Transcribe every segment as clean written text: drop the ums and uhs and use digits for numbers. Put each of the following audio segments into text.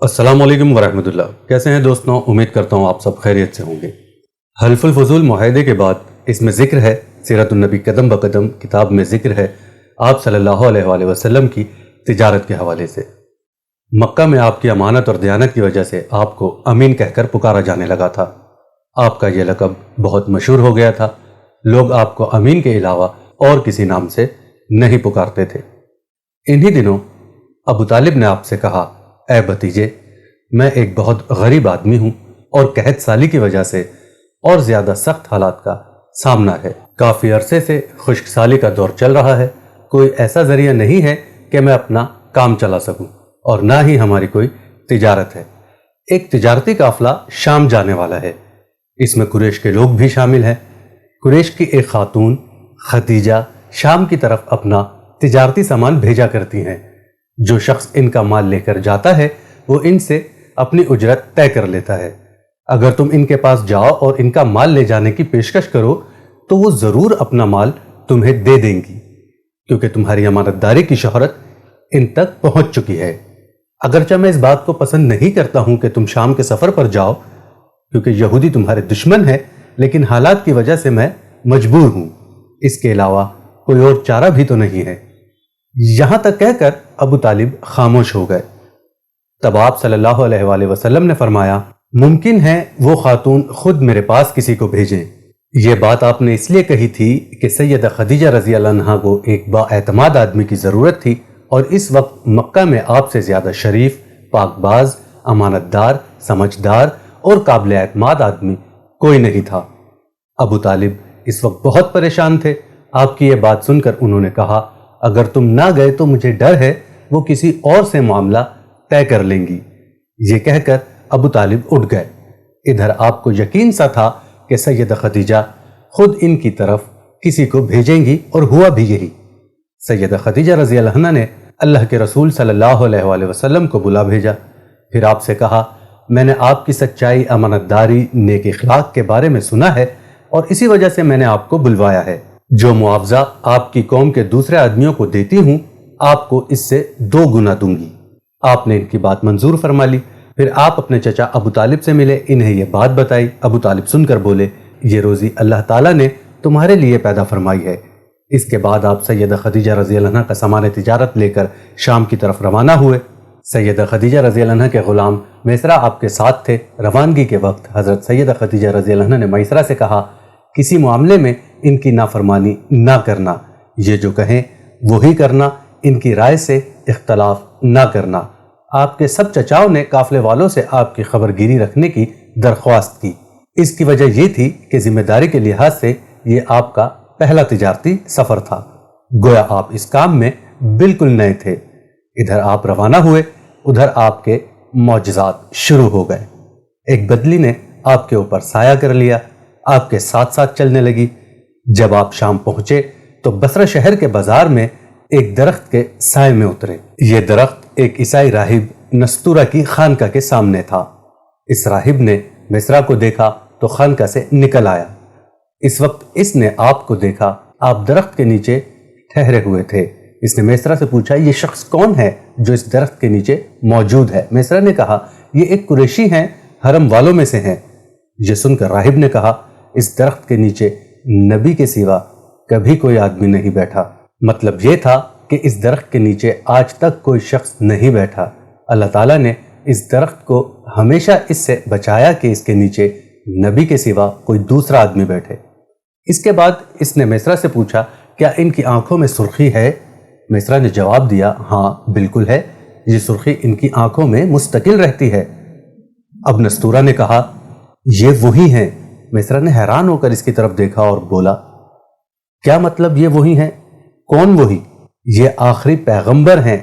السلام علیکم ورحمۃ اللہ۔ کیسے ہیں دوستوں؟ امید کرتا ہوں آپ سب خیریت سے ہوں گے۔ حلف الفضول معاہدے کے بعد اس میں ذکر ہے سیرت النبی قدم بقدم کتاب میں ذکر ہے آپ صلی اللہ علیہ وآلہ وسلم کی تجارت کے حوالے سے۔ مکہ میں آپ کی امانت اور دیانت کی وجہ سے آپ کو امین کہہ کر پکارا جانے لگا تھا۔ آپ کا یہ لقب بہت مشہور ہو گیا تھا۔ لوگ آپ کو امین کے علاوہ اور کسی نام سے نہیں پکارتے تھے۔ انہی دنوں ابو طالب نے آپ سے کہا، اے بھتیجے، میں ایک بہت غریب آدمی ہوں اور قحط سالی کی وجہ سے اور زیادہ سخت حالات کا سامنا ہے۔ کافی عرصے سے خشک سالی کا دور چل رہا ہے۔ کوئی ایسا ذریعہ نہیں ہے کہ میں اپنا کام چلا سکوں اور نہ ہی ہماری کوئی تجارت ہے۔ ایک تجارتی قافلہ شام جانے والا ہے۔ اس میں قریش کے لوگ بھی شامل ہیں۔ قریش کی ایک خاتون خدیجہ شام کی طرف اپنا تجارتی سامان بھیجا کرتی ہیں۔ جو شخص ان کا مال لے کر جاتا ہے وہ ان سے اپنی اجرت طے کر لیتا ہے۔ اگر تم ان کے پاس جاؤ اور ان کا مال لے جانے کی پیشکش کرو تو وہ ضرور اپنا مال تمہیں دے دیں گی، کیونکہ تمہاری امانت داری کی شہرت ان تک پہنچ چکی ہے۔ اگرچہ میں اس بات کو پسند نہیں کرتا ہوں کہ تم شام کے سفر پر جاؤ، کیونکہ یہودی تمہارے دشمن ہے، لیکن حالات کی وجہ سے میں مجبور ہوں۔ اس کے علاوہ کوئی اور چارہ بھی تو نہیں ہے۔ یہاں تک کہہ کر ابو طالب خاموش ہو گئے۔ تب آپ صلی اللہ علیہ وآلہ وسلم نے فرمایا، ممکن ہے وہ خاتون خود میرے پاس کسی کو بھیجیں۔ یہ بات آپ نے اس لیے کہی تھی کہ سیدہ خدیجہ رضی اللہ عنہا کو ایک با اعتماد آدمی کی ضرورت تھی، اور اس وقت مکہ میں آپ سے زیادہ شریف، پاک باز، امانت دار، سمجھدار اور قابل اعتماد آدمی کوئی نہیں تھا۔ ابو طالب اس وقت بہت پریشان تھے۔ آپ کی یہ بات سن کر انہوں نے کہا، اگر تم نہ گئے تو مجھے ڈر ہے وہ کسی اور سے معاملہ طے کر لیں گی۔ یہ کہہ کر ابو طالب اٹھ گئے۔ ادھر آپ کو یقین سا تھا کہ سیدہ خدیجہ خود ان کی طرف کسی کو بھیجیں گی، اور ہوا بھی یہی۔ سیدہ خدیجہ رضی اللہ عنہا نے اللہ کے رسول صلی اللہ علیہ وآلہ وسلم کو بلا بھیجا۔ پھر آپ سے کہا، میں نے آپ کی سچائی، امانت داری، نیک اخلاق کے بارے میں سنا ہے، اور اسی وجہ سے میں نے آپ کو بلوایا ہے۔ جو معاوضہ آپ کی قوم کے دوسرے آدمیوں کو دیتی ہوں، آپ کو اس سے 2 گنا دوں گی۔ آپ نے ان کی بات منظور فرما لی۔ پھر آپ اپنے چچا ابو طالب سے ملے، انہیں یہ بات بتائی۔ ابو طالب سن کر بولے، یہ روزی اللہ تعالیٰ نے تمہارے لیے پیدا فرمائی ہے۔ اس کے بعد آپ سیدہ خدیجہ رضی اللہ عنہا کا سامان تجارت لے کر شام کی طرف روانہ ہوئے۔ سیدہ خدیجہ رضی اللہ عنہا کے غلام میسرہ آپ کے ساتھ تھے۔ روانگی کے وقت حضرت سیدہ خدیجہ رضی اللہ عنہا نے میسرہ سے کہا، کسی معاملے میں ان کی نافرمانی نہ کرنا، یہ جو کہیں وہی کرنا، ان کی رائے سے اختلاف نہ کرنا۔ آپ کے سب چچاؤں نے قافلے والوں سے آپ کی خبر گیری رکھنے کی درخواست کی۔ اس کی وجہ یہ تھی کہ ذمہ داری کے لحاظ سے یہ آپ کا پہلا تجارتی سفر تھا، گویا آپ اس کام میں بالکل نئے تھے۔ ادھر آپ روانہ ہوئے، ادھر آپ کے معجزات شروع ہو گئے۔ ایک بدلی نے آپ کے اوپر سایہ کر لیا، آپ کے ساتھ ساتھ چلنے لگی۔ جب آپ شام پہنچے تو بصرہ شہر کے بازار میں ایک درخت کے سائے میں اترے۔ یہ درخت ایک عیسائی راہب نستورہ کی خانقاہ کے سامنے تھا۔ اس راہب نے میسرہ کو دیکھا تو خانقاہ سے نکل آیا۔ اس وقت اس نے آپ کو دیکھا، آپ درخت کے نیچے ٹھہرے ہوئے تھے۔ اس نے میسرہ سے پوچھا، یہ شخص کون ہے جو اس درخت کے نیچے موجود ہے؟ میسرہ نے کہا، یہ ایک قریشی ہیں، حرم والوں میں سے ہیں۔ یہ سن کر راہب نے کہا، اس درخت کے نیچے نبی کے سوا کبھی کوئی آدمی نہیں بیٹھا۔ مطلب یہ تھا کہ اس درخت کے نیچے آج تک کوئی شخص نہیں بیٹھا۔ اللہ تعالیٰ نے اس درخت کو ہمیشہ اس سے بچایا کہ اس کے نیچے نبی کے سوا کوئی دوسرا آدمی بیٹھے۔ اس کے بعد اس نے میسرہ سے پوچھا، کیا ان کی آنکھوں میں سرخی ہے؟ میسرہ نے جواب دیا، ہاں بالکل ہے، یہ سرخی ان کی آنکھوں میں مستقل رہتی ہے۔ اب نستورہ نے کہا، یہ وہی ہیں۔ میسرہ نے حیران ہو کر اس کی طرف دیکھا اور بولا، کیا مطلب یہ وہی ہیں؟ کون وہی؟ یہ آخری پیغمبر ہیں۔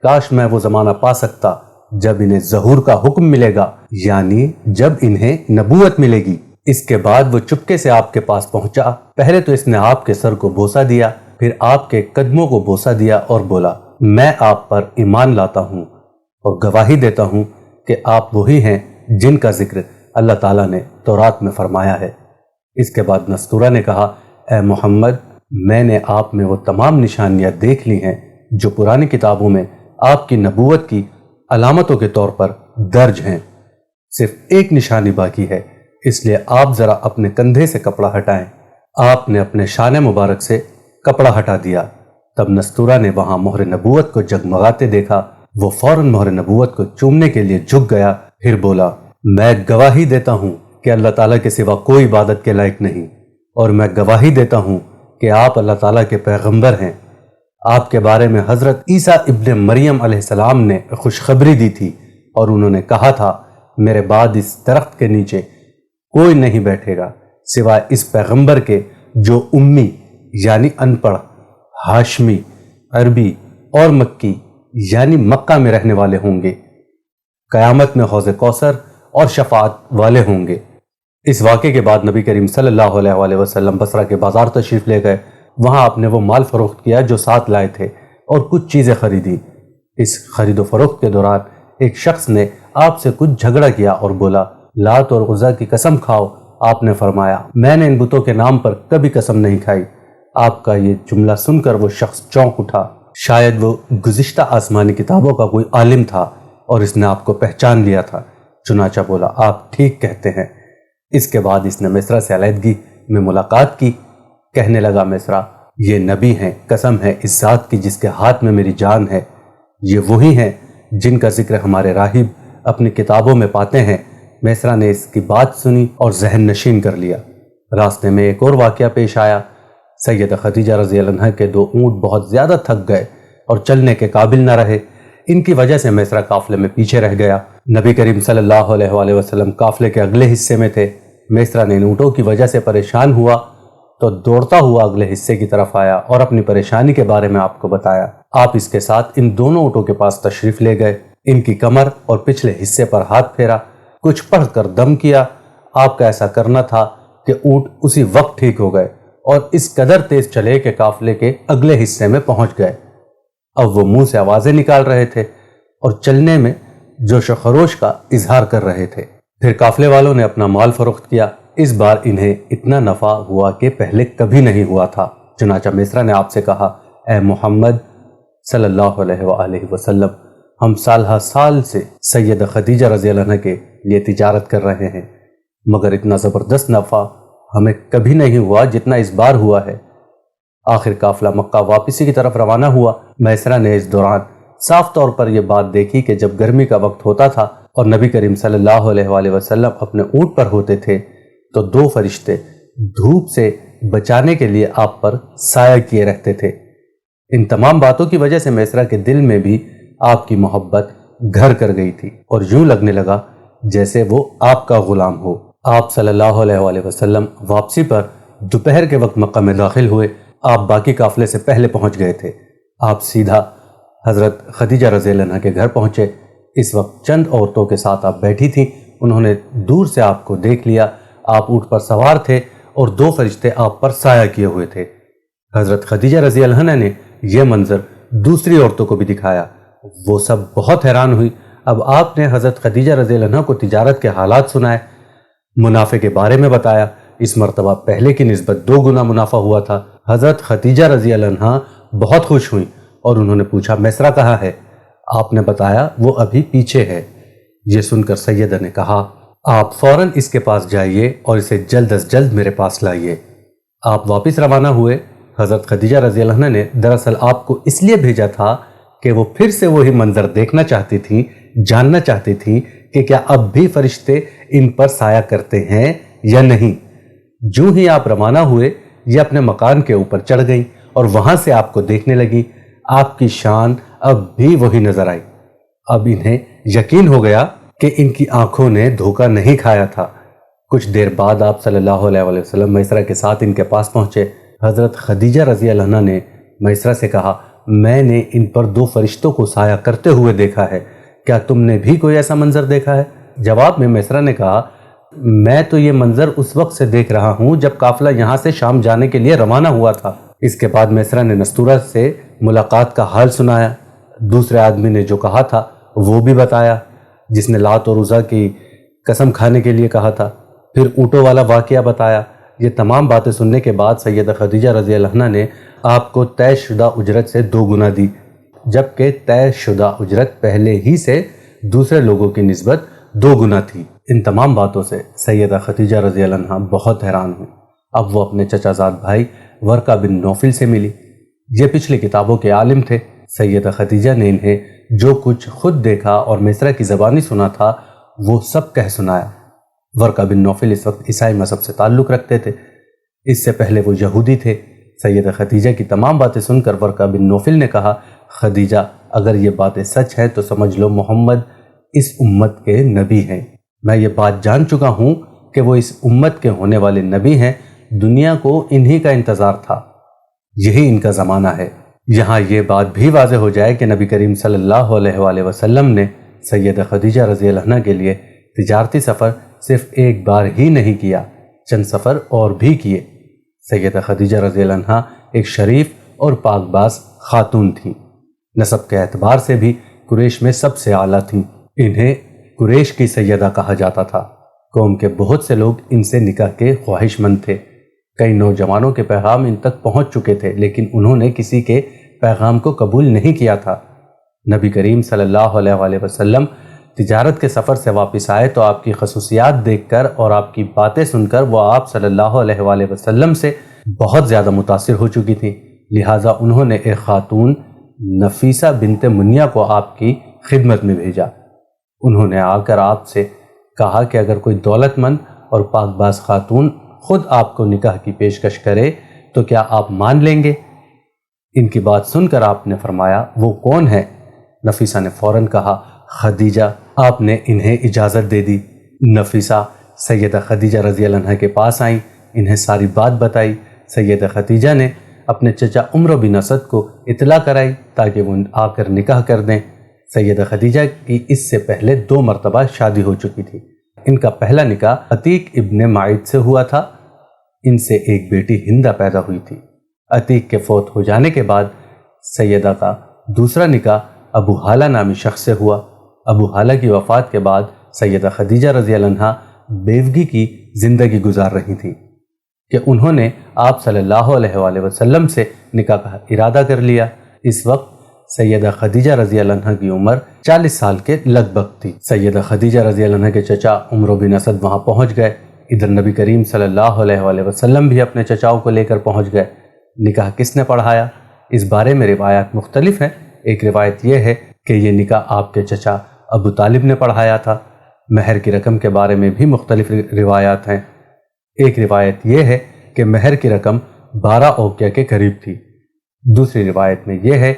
کاش میں وہ زمانہ پا سکتا جب انہیں ظہور کا حکم ملے گا، یعنی جب انہیں نبوت ملے گی۔ اس کے بعد وہ چپکے سے آپ کے پاس پہنچا۔ پہلے تو اس نے آپ کے سر کو بوسہ دیا، پھر آپ کے قدموں کو بوسہ دیا اور بولا، میں آپ پر ایمان لاتا ہوں اور گواہی دیتا ہوں کہ آپ وہی ہیں جن کا ذکر اللہ تعالیٰ نے تورات میں فرمایا ہے۔ اس کے بعد نستورہ نے کہا، اے محمد، میں نے آپ میں وہ تمام نشانیاں دیکھ لی ہیں جو پرانی کتابوں میں آپ کی نبوت کی علامتوں کے طور پر درج ہیں، صرف ایک نشانی باقی ہے، اس لیے آپ ذرا اپنے کندھے سے کپڑا ہٹائیں۔ آپ نے اپنے شان مبارک سے کپڑا ہٹا دیا۔ تب نستورہ نے وہاں مہر نبوت کو جگمگاتے دیکھا۔ وہ فوراً مہر نبوت کو چومنے کے لیے جھک گیا، پھر بولا، میں گواہی دیتا ہوں کہ اللہ تعالیٰ کے سوا کوئی عبادت کے لائق نہیں، اور میں گواہی دیتا ہوں کہ آپ اللہ تعالیٰ کے پیغمبر ہیں۔ آپ کے بارے میں حضرت عیسیٰ ابن مریم علیہ السلام نے خوشخبری دی تھی، اور انہوں نے کہا تھا، میرے بعد اس درخت کے نیچے کوئی نہیں بیٹھے گا سوائے اس پیغمبر کے جو امی یعنی ان پڑھ، ہاشمی، عربی اور مکی یعنی مکہ میں رہنے والے ہوں گے، قیامت میں حوض کوثر اور شفاعت والے ہوں گے۔ اس واقعے کے بعد نبی کریم صلی اللہ علیہ وآلہ وسلم بصرہ کے بازار تشریف لے گئے۔ وہاں آپ نے وہ مال فروخت کیا جو ساتھ لائے تھے اور کچھ چیزیں خریدی۔ اس خرید و فروخت کے دوران ایک شخص نے آپ سے کچھ جھگڑا کیا اور بولا، لات اور عزا کی قسم کھاؤ۔ آپ نے فرمایا، میں نے ان بتوں کے نام پر کبھی قسم نہیں کھائی۔ آپ کا یہ جملہ سن کر وہ شخص چونک اٹھا، شاید وہ گزشتہ آسمانی کتابوں کا کوئی عالم تھا اور اس نے آپ کو پہچان لیا تھا۔ چنانچہ بولا، آپ ٹھیک کہتے ہیں۔ اس کے بعد اس نے مصرع سے علیحدگی میں ملاقات کی۔ کہنے لگا مصرع، یہ نبی ہیں، قسم ہے اس ذات کی جس کے ہاتھ میں میری جان ہے، یہ وہی ہیں جن کا ذکر ہمارے راہب اپنی کتابوں میں پاتے ہیں۔ مصرع نے اس کی بات سنی اور ذہن نشین کر لیا۔ راستے میں ایک اور واقعہ پیش آیا۔ سیدہ خدیجہ رضی اللہ عنہا کے 2 اونٹ بہت زیادہ تھک گئے اور چلنے کے قابل نہ رہے۔ ان کی وجہ سے مصرع قافلے میں پیچھے رہ گیا۔ نبی کریم صلی اللہ علیہ وآلہ وسلم قافلے کے اگلے حصے میں تھے۔ مصرع نے ان اونٹوں کی وجہ سے پریشان ہوا تو دوڑتا ہوا اگلے حصے کی طرف آیا اور اپنی پریشانی کے بارے میں آپ کو بتایا۔ آپ اس کے ساتھ ان دونوں اونٹوں کے پاس تشریف لے گئے، ان کی کمر اور پچھلے حصے پر ہاتھ پھیرا، کچھ پڑھ کر دم کیا۔ آپ کا ایسا کرنا تھا کہ اونٹ اسی وقت ٹھیک ہو گئے اور اس قدر تیز چلے کہ قافلے کے اگلے حصے میں پہنچ گئے۔ اب وہ منہ سے آوازیں نکال رہے تھے اور چلنے میں جوش و خروش کا اظہار کر رہے تھے۔ پھر قافلے والوں نے اپنا مال فروخت کیا۔ اس بار انہیں اتنا نفع ہوا کہ پہلے کبھی نہیں ہوا تھا۔ چنانچہ مصرع نے آپ سے کہا، اے محمد صلی اللہ علیہ وآلہ وسلم، ہم سالہ سال سے سیدہ خدیجہ رضی اللہ عنہا کے لیے تجارت کر رہے ہیں، مگر اتنا زبردست نفع ہمیں کبھی نہیں ہوا جتنا اس بار ہوا ہے۔ آخر قافلہ مکہ واپسی کی طرف روانہ ہوا۔ مصرع نے اس دوران صاف طور پر یہ بات دیکھی کہ جب گرمی کا وقت ہوتا تھا اور نبی کریم صلی اللہ علیہ وآلہ وسلم اپنے اونٹ پر ہوتے تھے تو 2 فرشتے دھوپ سے بچانے کے لیے آپ پر سایہ کیے رہتے تھے۔ ان تمام باتوں کی وجہ سے مصرع کے دل میں بھی آپ کی محبت گھر کر گئی تھی اور یوں لگنے لگا جیسے وہ آپ کا غلام ہو۔ آپ صلی اللہ علیہ وآلہ وسلم واپسی پر دوپہر کے وقت مکہ میں داخل ہوئے۔ آپ باقی قافلے سے پہلے پہنچ گئے تھے۔ آپ سیدھا حضرت خدیجہ رضی اللہ عنہا کے گھر پہنچے۔ اس وقت چند عورتوں کے ساتھ آپ بیٹھی تھیں۔ انہوں نے دور سے آپ کو دیکھ لیا۔ آپ اونٹ پر سوار تھے اور 2 فرشتے آپ پر سایہ کیے ہوئے تھے۔ حضرت خدیجہ رضی اللہ عنہا نے یہ منظر دوسری عورتوں کو بھی دکھایا۔ وہ سب بہت حیران ہوئی۔ اب آپ نے حضرت خدیجہ رضی اللہ عنہا کو تجارت کے حالات سنائے، منافع کے بارے میں بتایا۔ اس مرتبہ پہلے کی نسبت 2 گنا منافع ہوا تھا۔ حضرت خدیجہ رضی اللہ عنہا بہت خوش ہوئیں اور انہوں نے پوچھا، مصرع کہاں ہے؟ آپ نے بتایا وہ ابھی پیچھے ہے۔ یہ سن کر سیدہ نے کہا، آپ فوراً اس کے پاس جائیے اور اسے جلد از جلد میرے پاس لائیے۔ آپ واپس روانہ ہوئے۔ حضرت خدیجہ رضی اللہ عنہا نے دراصل آپ کو اس لیے بھیجا تھا کہ وہ پھر سے وہی منظر دیکھنا چاہتی تھیں، جاننا چاہتی تھیں کہ کیا اب بھی فرشتے ان پر سایہ کرتے ہیں یا نہیں۔ جو ہی آپ روانہ ہوئے، یہ اپنے مکان کے اوپر چڑھ گئیں اور وہاں سے آپ کو دیکھنے لگی۔ آپ کی شان اب بھی وہی نظر آئی۔ اب انہیں یقین ہو گیا کہ ان کی آنکھوں نے دھوکہ نہیں کھایا تھا۔ کچھ دیر بعد آپ صلی اللہ علیہ وآلہ وسلم مصرع کے ساتھ ان کے پاس پہنچے۔ حضرت خدیجہ رضی اللہ عنہا نے مصرع سے کہا، میں نے ان پر 2 فرشتوں کو سایہ کرتے ہوئے دیکھا ہے، کیا تم نے بھی کوئی ایسا منظر دیکھا ہے؟ جواب میں مصرع نے کہا، میں تو یہ منظر اس وقت سے دیکھ رہا ہوں جب قافلہ یہاں سے شام جانے کے لیے روانہ ہوا تھا۔ اس کے بعد مصرع نے نستورہ سے ملاقات کا حال سنایا۔ دوسرے آدمی نے جو کہا تھا وہ بھی بتایا، جس نے لات اور عزا کی قسم کھانے کے لیے کہا تھا۔ پھر اونٹوں والا واقعہ بتایا۔ یہ تمام باتیں سننے کے بعد سیدہ خدیجہ رضی اللہ عنہا نے آپ کو طے شدہ اجرت سے 2 گنا دی، جبکہ طے شدہ اجرت پہلے ہی سے دوسرے لوگوں کی نسبت 2 گنا تھی۔ ان تمام باتوں سے سیدہ خدیجہ رضی اللہ عنہا بہت حیران ہوئی۔ اب وہ اپنے چچا زاد بھائی ورقہ بن نوفل سے ملی۔ یہ پچھلی کتابوں کے عالم تھے۔ سیدہ خدیجہ نے انہیں جو کچھ خود دیکھا اور مصرع کی زبانی سنا تھا وہ سب کہہ سنایا۔ ورقہ بن نوفل اس وقت عیسائی مذہب سے تعلق رکھتے تھے، اس سے پہلے وہ یہودی تھے۔ سیدہ خدیجہ کی تمام باتیں سن کر ورقہ بن نوفل نے کہا، خدیجہ اگر یہ باتیں سچ ہیں تو سمجھ لو محمد اس امت کے نبی ہیں۔ میں یہ بات جان چکا ہوں کہ وہ اس امت کے ہونے والے نبی ہیں، دنیا کو انہی کا انتظار تھا، یہی ان کا زمانہ ہے۔ یہاں یہ بات بھی واضح ہو جائے کہ نبی کریم صلی اللہ علیہ وآلہ وسلم نے سیدہ خدیجہ رضی اللہ عنہا کے لیے تجارتی سفر صرف ایک بار ہی نہیں کیا، چند سفر اور بھی کیے۔ سیدہ خدیجہ رضی اللہ عنہا ایک شریف اور پاک باز خاتون تھیں، نسب کے اعتبار سے بھی قریش میں سب سے اعلیٰ تھیں۔ انہیں قریش کی سیدہ کہا جاتا تھا۔ قوم کے بہت سے لوگ ان سے نکاح کے خواہش مند تھے۔ کئی نوجوانوں کے پیغام ان تک پہنچ چکے تھے، لیکن انہوں نے کسی کے پیغام کو قبول نہیں کیا تھا۔ نبی کریم صلی اللہ علیہ وآلہ وسلم تجارت کے سفر سے واپس آئے تو آپ کی خصوصیات دیکھ کر اور آپ کی باتیں سن کر وہ آپ صلی اللہ علیہ وآلہ وسلم سے بہت زیادہ متاثر ہو چکی تھیں، لہٰذا انہوں نے ایک خاتون نفیسہ بنت منیہ کو آپ کی خدمت میں بھیجا۔ انہوں نے آ کر آپ سے کہا کہ اگر کوئی دولت مند اور پاک باز خاتون خود آپ کو نکاح کی پیشکش کرے تو کیا آپ مان لیں گے؟ ان کی بات سن کر آپ نے فرمایا، وہ کون ہے؟ نفیسہ نے فوراً کہا، خدیجہ۔ آپ نے انہیں اجازت دے دی۔ نفیسہ سیدہ خدیجہ رضی اللہ عنہا کے پاس آئیں، انہیں ساری بات بتائی۔ سیدہ خدیجہ نے اپنے چچا عمرو بن اسد کو اطلاع کرائی تاکہ وہ آ کر نکاح کر دیں۔ سیدہ خدیجہ کی اس سے پہلے 2 مرتبہ شادی ہو چکی تھی۔ ان کا پہلا نکاح عتیق ابن معید سے ہوا تھا۔ ان سے ایک بیٹی ہندہ پیدا ہوئی تھی۔ عتیق کے فوت ہو جانے کے بعد سیدہ کا دوسرا نکاح ابو حالہ نامی شخص سے ہوا۔ ابو حالہ کی وفات کے بعد سیدہ خدیجہ رضی اللہ عنہا بیوگی کی زندگی گزار رہی تھیں کہ انہوں نے آپ صلی اللہ علیہ وآلہ وسلم سے نکاح کا ارادہ کر لیا۔ اس وقت سیدہ خدیجہ رضی اللہ عنہا کی عمر 40 سال کے لگ بھگ تھی۔ سیدہ خدیجہ رضی اللہ عنہا کے چچا عمرو بن اسد وہاں پہنچ گئے۔ ادھر نبی کریم صلی اللہ علیہ وآلہ وسلم بھی اپنے چچاؤں کو لے کر پہنچ گئے۔ نکاح کس نے پڑھایا؟ اس بارے میں روایات مختلف ہیں۔ ایک روایت یہ ہے کہ یہ نکاح آپ کے چچا ابو طالب نے پڑھایا تھا۔ مہر کی رقم کے بارے میں بھی مختلف روایات ہیں۔ ایک روایت یہ ہے کہ مہر کی رقم 12 اوقیہ کے قریب تھی۔ دوسری روایت میں یہ ہے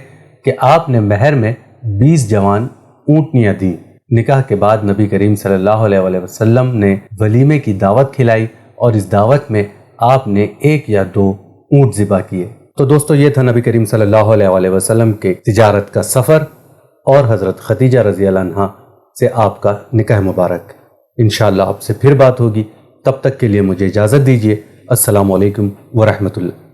کہ آپ نے مہر میں 20 جوان اونٹنیاں دیں۔ نکاح کے بعد نبی کریم صلی اللہ علیہ وآلہ وسلم نے ولیمے کی دعوت کھلائی اور اس دعوت میں آپ نے 1 یا 2 اونٹ ذبح کیے۔ تو دوستو یہ تھا نبی کریم صلی اللہ علیہ وآلہ وسلم کے تجارت کا سفر اور حضرت خدیجہ رضی اللہ عنہا سے آپ کا نکاح مبارک۔ انشاءاللہ آپ سے پھر بات ہوگی، تب تک کے لیے مجھے اجازت دیجیے۔ السلام علیکم ورحمۃ اللہ۔